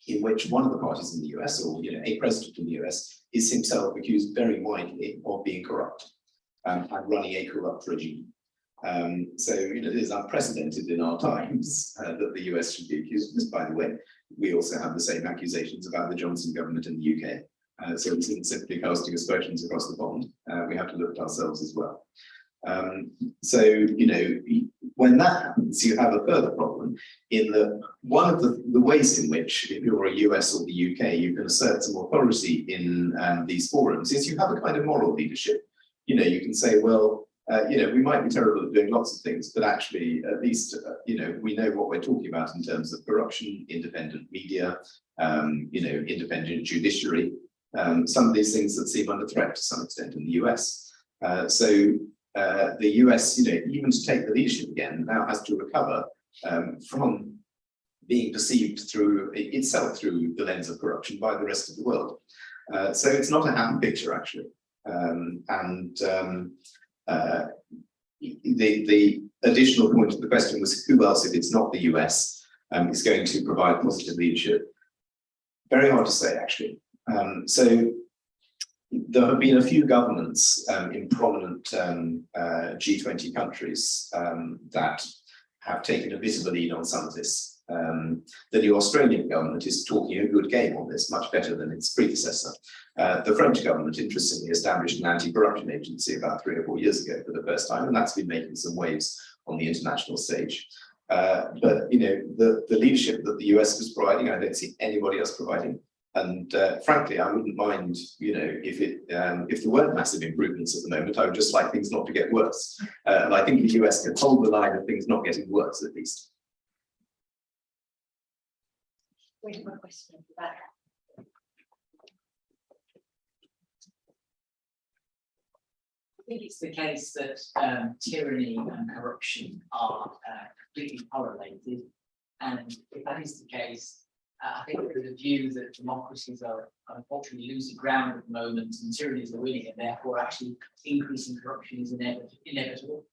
in which one of the parties in the US, or a president in the US, is himself accused very widely of being corrupt and running a corrupt regime. So it is unprecedented in our times that the US should be accused of this. By the way, we also have the same accusations about the Johnson government in the UK. So this isn't simply casting aspersions across the pond. We have to look at ourselves as well. When that happens, you have a further problem in that one of the ways in which, if you're a US or the UK, you can assert some authority in these forums is you have a kind of moral leadership. You can say, well, we might be terrible at doing lots of things, but actually, at least, we know what we're talking about in terms of corruption, independent media, independent judiciary, some of these things that seem under threat to some extent in the US. The US, even to take the leadership again, now has to recover from being perceived through the lens of corruption by the rest of the world. So it's not a happy picture, actually. The additional point of the question was who else, if it's not the US, is going to provide positive leadership? Very hard to say, actually. So there have been a few governments in prominent G20 countries that have taken a bit of a lead on some of this. The new Australian government is talking a good game on this, much better than its predecessor. The French government, interestingly, established an anti-corruption agency about 3 or 4 years ago for the first time, and that's been making some waves on the international stage. But the leadership that the US was providing, I don't see anybody else providing. And frankly, I wouldn't mind, if there weren't massive improvements at the moment. I would just like things not to get worse. And I think the US can hold the line of things not getting worse, at least. We have a question at the back. I think it's the case that tyranny and corruption are completely correlated. And if that is the case, I think there is a view that democracies are unfortunately losing ground at the moment and tyrannies are winning, and therefore actually increasing corruption is inevitable.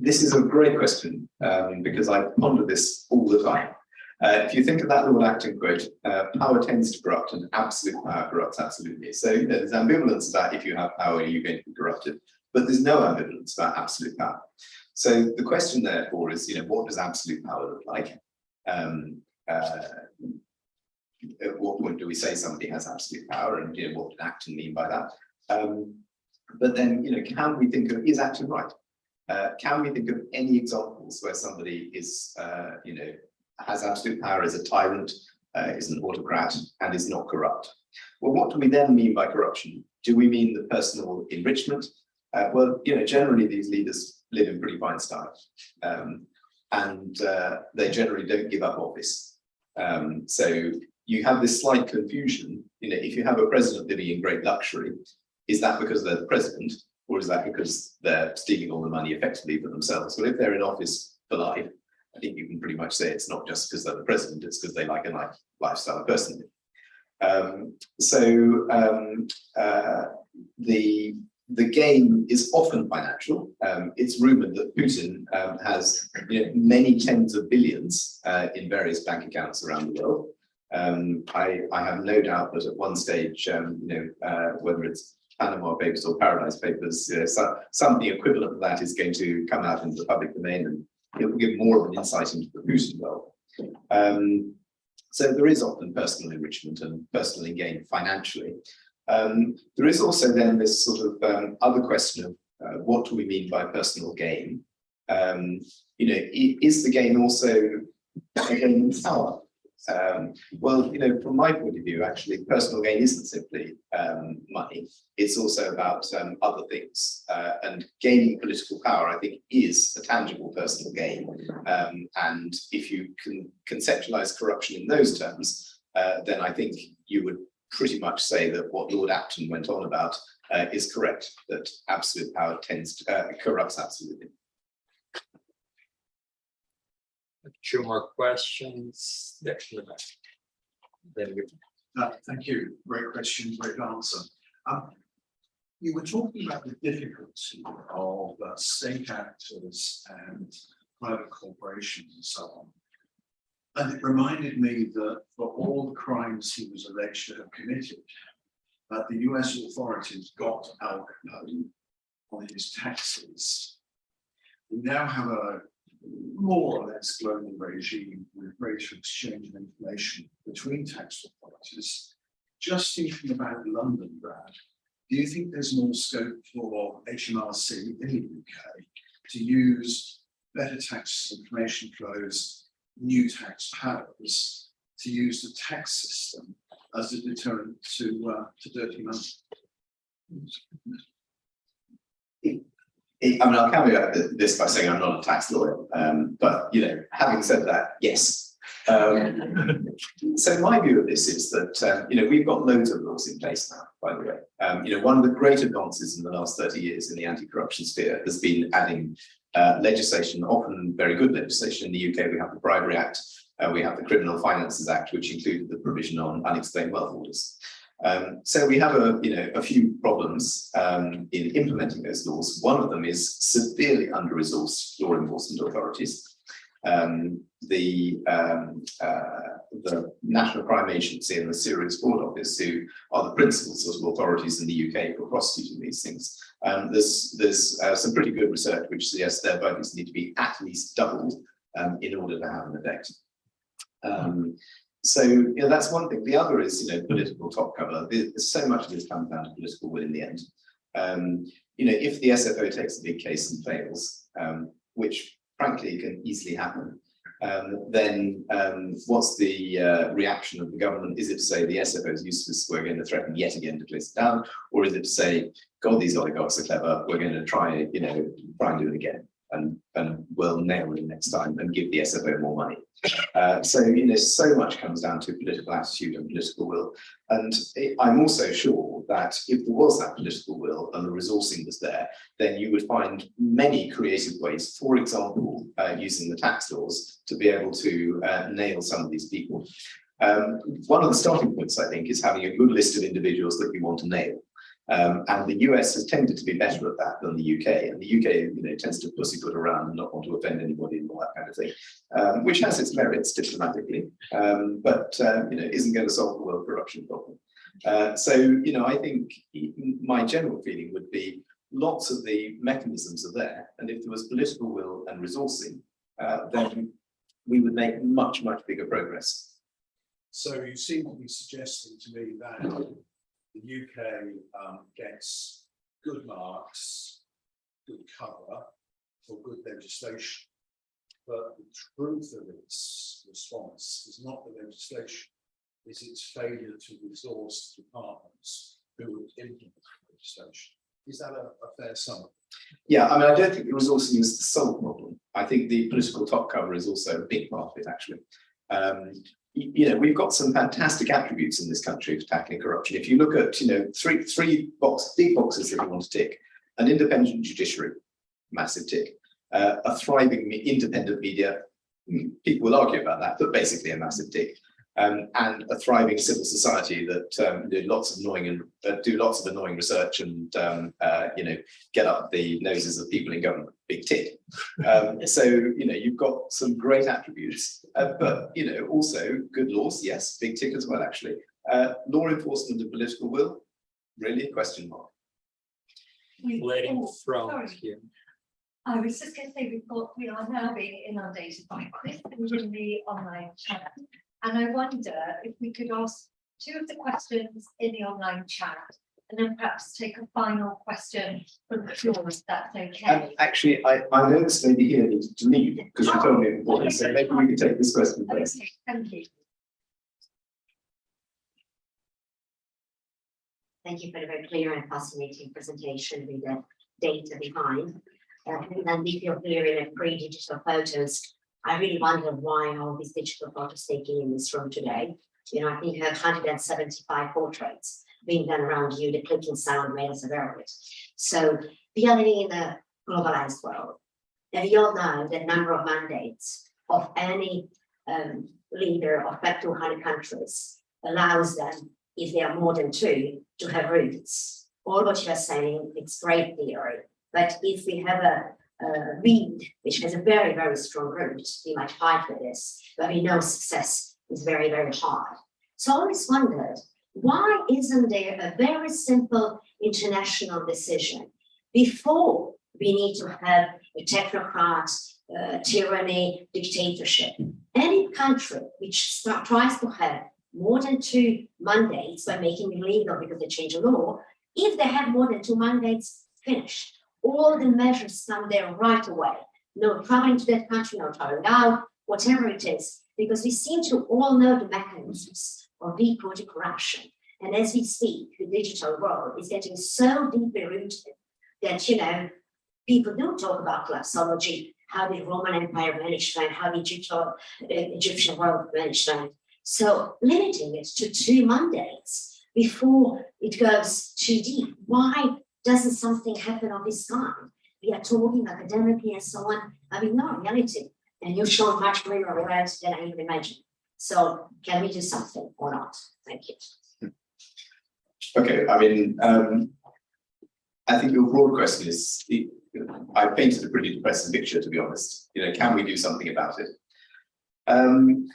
This is a great question because I ponder this all the time. If you think of that little Acton quote, power tends to corrupt and absolute power corrupts absolutely. So there's ambivalence about if you have power, you're going to be corrupted, but there's no ambivalence about absolute power. So the question therefore is, what does absolute power look like? At what point do we say somebody has absolute power, and what did Acton mean by that? But then, can we think of, is Acton right? Can we think of any examples where somebody is, has absolute power, is a tyrant, is an autocrat, and is not corrupt? Well, what do we then mean by corruption? Do we mean the personal enrichment? Well, generally these leaders live in pretty fine style, and they generally don't give up office. So you have this slight confusion. If you have a president living in great luxury, is that because they're the president, or is that because they're stealing all the money effectively for themselves? Well, if they're in office for life, I think you can pretty much say it's not just because they're the president, it's because they like a nice lifestyle personally. The gain is often financial. It's rumored that Putin has many tens of billions in various bank accounts around the world. I have no doubt that at one stage, whether it's Panama Papers or Paradise Papers, something equivalent to that is going to come out into the public domain, and it will give more of an insight into the Putin world. So there is often personal enrichment and personal gain financially. There is also then this sort of other question of what do we mean by personal gain? Is the gain also a gain in power? Well, from my point of view, actually, personal gain isn't simply money. It's also about other things. And gaining political power, I think, is a tangible personal gain. And if you can conceptualize corruption in those terms, then I think you would pretty much say that what Lord Acton went on about is correct, that absolute power tends to corrupts absolutely. Two more questions. There, then we Thank you. Great question, great answer. You were talking about the difficulty of state actors and private corporations and so on. And it reminded me that for all the crimes he was alleged to have committed, the US authorities got Al Capone on his taxes. We now have a more or less global regime with greater exchange of information between tax authorities. Just thinking about Londongrad, do you think there's more scope for HMRC in the UK to use better tax information flows, new tax powers, to use the tax system as a deterrent to dirty money? I'll caveat this by saying I'm not a tax lawyer, but having said that, yes. So my view of this is that we've got loads of laws in place now. By the way, one of the great advances in the last 30 years in the anti-corruption sphere has been adding legislation, often very good legislation. In the UK, we have the Bribery Act, we have the Criminal Finances Act, which included the provision on unexplained wealth orders. So we have a few problems in implementing those laws. One of them is severely under-resourced law enforcement authorities. The National Crime Agency and the Serious Fraud Office, who are the principal sort of authorities in the UK for prosecuting these things. There's some pretty good research which suggests their budgets need to be at least doubled in order to have an effect. So that's one thing. The other is political top cover. There's so much of this comes down to political will in the end. If the SFO takes a big case and fails, which frankly can easily happen, then what's the reaction of the government? Is it to say the SFO is useless, we're going to threaten yet again to close it down, or is it to say, God, these oligarchs are clever, we're going to try and do it again, and we'll nail it next time and give the SFO more money? So much comes down to political attitude and political will. And I'm also sure that if there was that political will and the resourcing was there, then you would find many creative ways, for example, using the tax laws to be able to nail some of these people. One of the starting points, I think, is having a good list of individuals that you want to nail. And the US has tended to be better at that than the UK. And the UK, tends to pussyfoot around and not want to offend anybody and all that kind of thing, which has its merits diplomatically, but isn't going to solve the world corruption problem. I think my general feeling would be lots of the mechanisms are there, and if there was political will and resourcing, then we would make much, much bigger progress. So you seem to be suggesting to me that the UK gets good marks, good cover for good legislation, but the truth of its response is not the legislation, is its failure to resource departments who would implement the legislation. Is that a fair summary? Yeah, I mean, I don't think the resourcing is the sole problem. I think the political top cover is also a big part of it, actually. You know, we've got some fantastic attributes in this country for tackling corruption. If you look at, you know, three big boxes that we want to tick: an independent judiciary, massive tick; a thriving independent media, people will argue about that, but basically a massive tick; and a thriving civil society that do lots of annoying research and you know, get up the noses of people in government, big tick. So you know, you've got some great attributes, but you know, also good laws, yes, big tick as well, actually. Law enforcement and political will, really, question mark. Letting Oh, throw sorry. here. I was just going to say, we are now being inundated by questions in the online chat. And I wonder if we could ask 2 of the questions in the online chat, and then perhaps take a final question from the floor, if that's okay. Actually, I know this lady here needed to leave because she told me it important, so maybe we could take this question first. Okay, thank you. Thank you for a very clear and fascinating presentation with the data behind. And then if you're here in a pre-digital photos, I really wonder why all these digital photos taken in this room today. You know, I think you have 175 portraits being done around you, the clicking sound waves of it. So we are living in a globalized world. And we all know the number of mandates of any leader of back to 100 countries allows them, if there are more than 2, to have roots. All what you are saying, it's great theory. But if we have a read, which has a very, very strong root, we might fight for this, but we know success is very, very hard. So I always wondered, why isn't there a very simple international decision before we need to have a technocrat, tyranny, dictatorship? Any country which tries to have more than 2 mandates by making it illegal because they change the law, if they have more than 2 mandates, finished. All the measures come there right away. No traveling to that country, no traveling out, whatever it is, because we seem to all know the mechanisms of deep rooted corruption. And as we speak, the digital world is getting so deeply rooted that, you know, people do talk about collapsology, how the Roman Empire managed that, how the Egyptian world managed that. So limiting it to 2 mandates before it goes too deep. Why doesn't something happen of this kind? We are talking academically and so on. I mean, no reality. And you show much greater reality than I even imagined. So can we do something or not? Thank you. Okay, I mean, I think your broad question is, I painted a pretty depressing picture, to be honest. You know, can we do something about it? I'm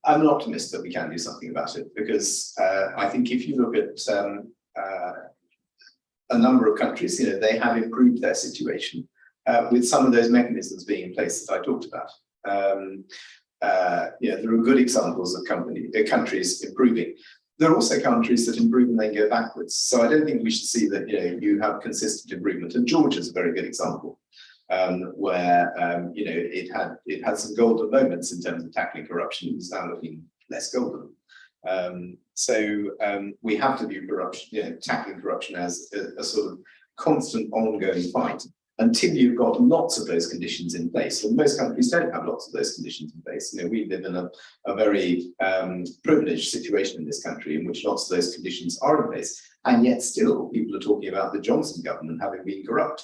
an optimist that we can do something about it, because I think if you look at a number of countries, you know, they have improved their situation with some of those mechanisms being in place that I talked about. You know, there are good examples of countries improving. There are also countries that improve and then go backwards. So I don't think we should see that, you know, you have consistent improvement. And Georgia is a very good example, where you know, it had some golden moments in terms of tackling corruption. It's now looking less golden. So we have to view corruption, you know, tackling corruption as a sort of constant ongoing fight until you've got lots of those conditions in place. And most countries don't have lots of those conditions in place. You know, we live in a very privileged situation in this country in which lots of those conditions are in place, and yet still people are talking about the Johnson government having been corrupt.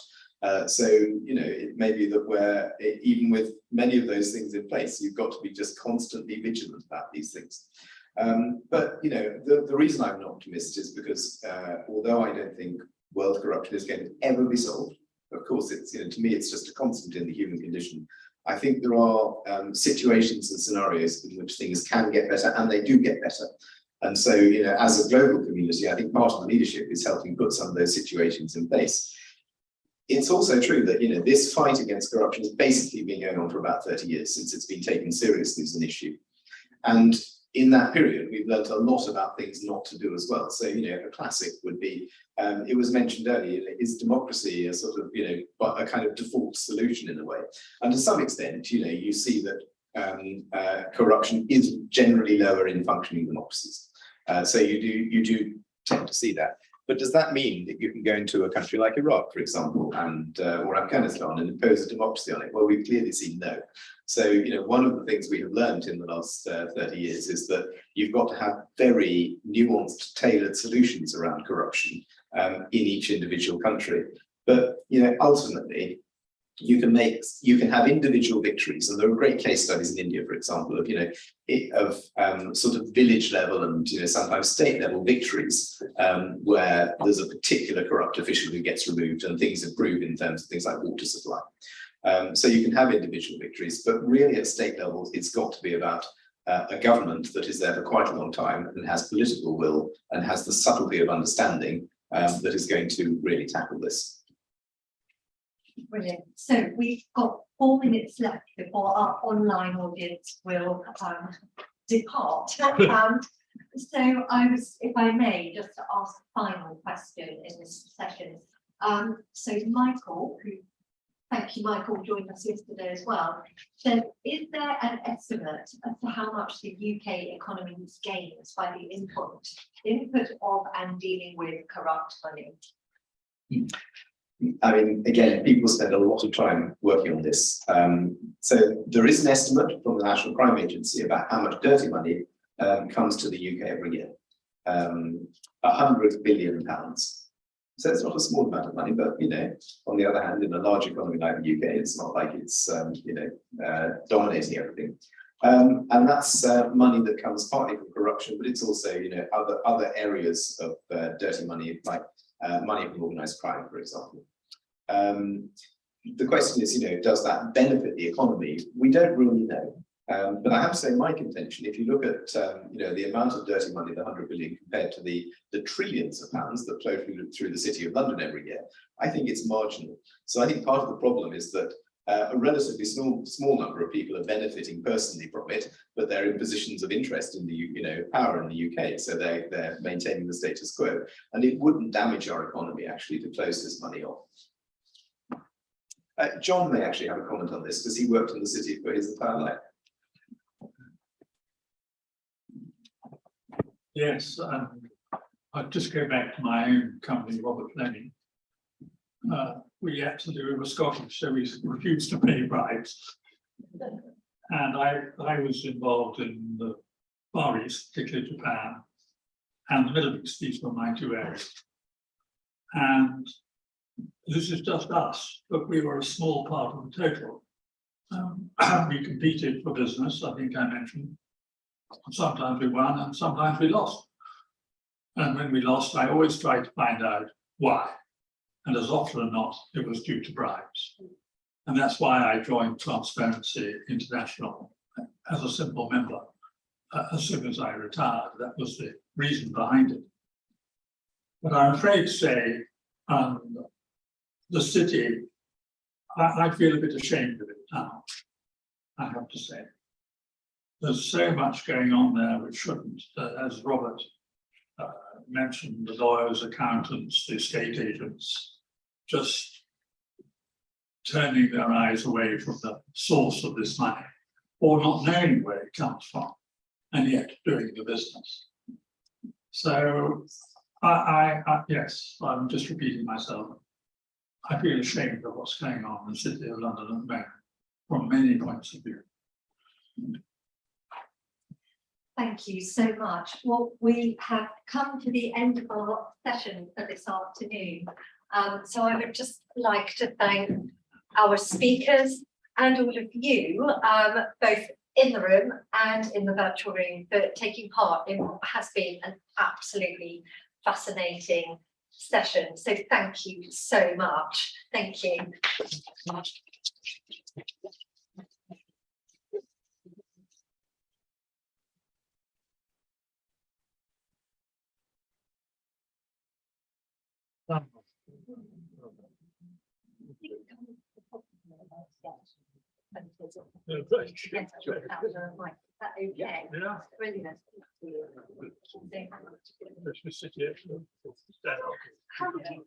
So, you know, it may be that we're, even with many of those things in place, you've got to be just constantly vigilant about these things. But, you know, the reason I'm an optimist is because although I don't think world corruption is going to ever be solved, of course, it's, you know, to me, it's just a constant in the human condition. I think there are situations and scenarios in which things can get better, and they do get better. And so, you know, as a global community, I think part of the leadership is helping put some of those situations in place. It's also true that, you know, this fight against corruption has basically been going on for about 30 years since it's been taken seriously as an issue. And in that period, we've learned a lot about things not to do as well. So, you know, a classic would be, it was mentioned earlier, is democracy a sort of, you know, a kind of default solution in a way? And to some extent, you know, you see that corruption is generally lower in functioning democracies. So you do tend to see that. But does that mean that you can go into a country like Iraq, for example, and or Afghanistan and impose a democracy on it? Well, we've clearly seen no. So, you know, one of the things we have learned in the last 30 years is that you've got to have very nuanced, tailored solutions around corruption in each individual country. But, you know, ultimately, you can have individual victories, and there are great case studies in India, for example, of, you know, sort of village level and, you know, sometimes state level victories, where there's a particular corrupt official who gets removed and things improve in terms of things like water supply. So you can have individual victories, but really at state level, it's got to be about a government that is there for quite a long time and has political will and has the subtlety of understanding that is going to really tackle this. Brilliant. So we've got 4 minutes left before our online audience will depart. So I was, if I may, just to ask a final question in this session. So Michael, who, thank you, Michael, joined us yesterday as well. So is there an estimate as to how much the UK economy gains by the input of and dealing with corrupt money? I mean, again, people spend a lot of time working on this. So there is an estimate from the National Crime Agency about how much dirty money comes to the UK every year. £100 billion. So it's not a small amount of money, but, you know, on the other hand, in a large economy like the UK, it's not like it's, you know, dominating everything. And that's money that comes partly from corruption, but it's also, you know, other areas of dirty money, like money from organised crime, for example. The question is, you know, does that benefit the economy? We don't really know. But I have to say, my contention, if you look at, you know, the amount of dirty money, the 100 billion, compared to the trillions of pounds that flow through the City of London every year, I think it's marginal. So I think part of the problem is that a relatively small number of people are benefiting personally from it, but they're in positions of interest in the, you know, power in the UK, so they're maintaining the status quo, and it wouldn't damage our economy actually to close this money off. John may actually have a comment on this because he worked in the city for his entire life. Yes, I'll just go back to my own company, Robert Fleming. We were Scottish, so we refused to pay bribes. And I was involved in the Far East, particularly Japan, and the Middle East. These were my 2 areas. And this is just us, but we were a small part of the total. We competed for business, I think I mentioned. Sometimes we won and sometimes we lost. And when we lost, I always tried to find out why. And as often as not, it was due to bribes. And that's why I joined Transparency International as a simple member as soon as I retired. That was the reason behind it. But I'm afraid to say, the city, I feel a bit ashamed of it now, I have to say. There's so much going on there which shouldn't, as Robert mentioned, the lawyers, accountants, the estate agents, just turning their eyes away from the source of this money, or not knowing where it comes from, and yet doing the business. So yes, I'm just repeating myself. I feel ashamed of what's going on in the City of London at the moment, from many points of view. Thank you so much. Well, we have come to the end of our session for this afternoon. So I would just like to thank our speakers and all of you, both in the room and in the virtual room, for taking part in what has been an absolutely fascinating session. So thank you so much. Thank you. Okay. Yeah. Brilliant. Let's just sit here. How would you